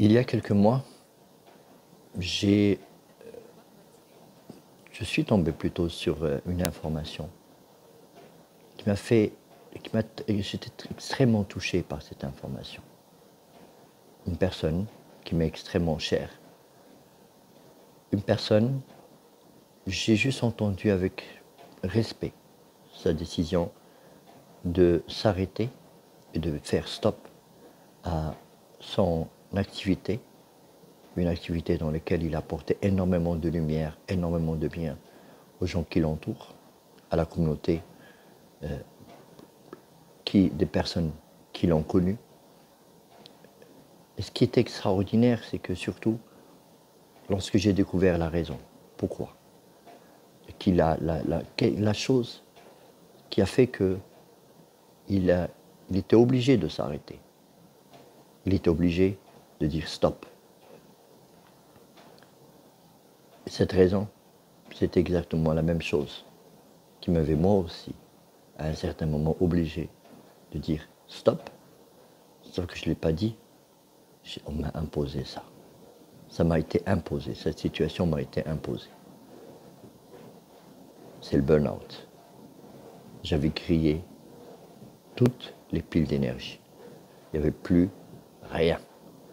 Il y a quelques mois, je suis tombé plutôt sur une information qui m'a fait, j'étais extrêmement touché par cette information. Une personne qui m'est extrêmement chère. Une personne, j'ai juste entendu avec respect sa décision de s'arrêter et de faire stop à son activité, une activité dans laquelle il apportait énormément de lumière, énormément de bien aux gens qui l'entourent, à la communauté, des personnes qui l'ont connu. Et ce qui est extraordinaire, c'est que surtout, lorsque j'ai découvert la raison, pourquoi, la chose qui a fait que il était obligé de s'arrêter. Il était obligé de dire stop. Et cette raison, c'est exactement la même chose qui m'avait moi aussi, à un certain moment, obligé de dire stop. Sauf que je ne l'ai pas dit, on m'a imposé ça. Ça m'a été imposé, cette situation m'a été imposée. C'est le burn-out. J'avais grillé toutes les piles d'énergie. Il n'y avait plus rien.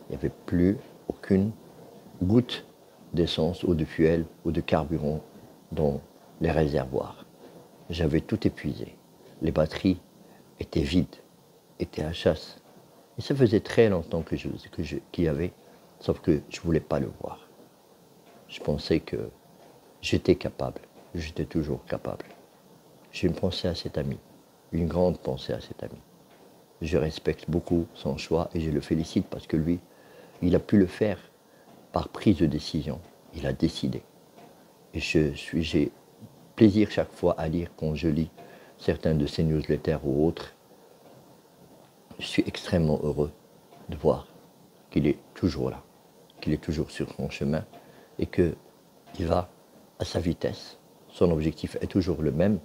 Il n'y avait plus aucune goutte d'essence ou de fuel ou de carburant dans les réservoirs. J'avais tout épuisé. Les batteries étaient vides, étaient à chasse. Et ça faisait très longtemps qu'il y avait, sauf que je ne voulais pas le voir. Je pensais que j'étais capable, j'étais toujours capable. J'ai une pensée à cet ami, une grande pensée à cet ami. Je respecte beaucoup son choix et je le félicite parce que lui, il a pu le faire par prise de décision. Il a décidé. Et j'ai plaisir chaque fois à lire quand je lis certains de ses newsletters ou autres. Je suis extrêmement heureux de voir qu'il est toujours là, qu'il est toujours sur son chemin et qu'il va à sa vitesse. Son objectif est toujours le même,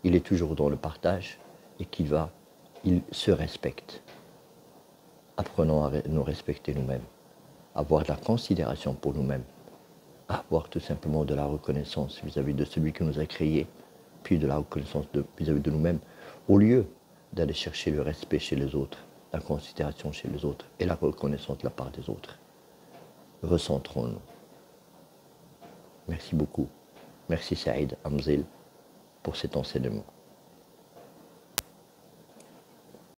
il est toujours dans le partage et il se respecte. Apprenons à nous respecter nous-mêmes, à avoir de la considération pour nous-mêmes, à avoir tout simplement de la reconnaissance vis-à-vis de celui qui nous a créés, puis de la reconnaissance vis-à-vis de nous-mêmes, au lieu d'aller chercher le respect chez les autres, la considération chez les autres et la reconnaissance de la part des autres. Recentrons-nous. Merci beaucoup. Merci Saïd Hamzil pour cet enseignement.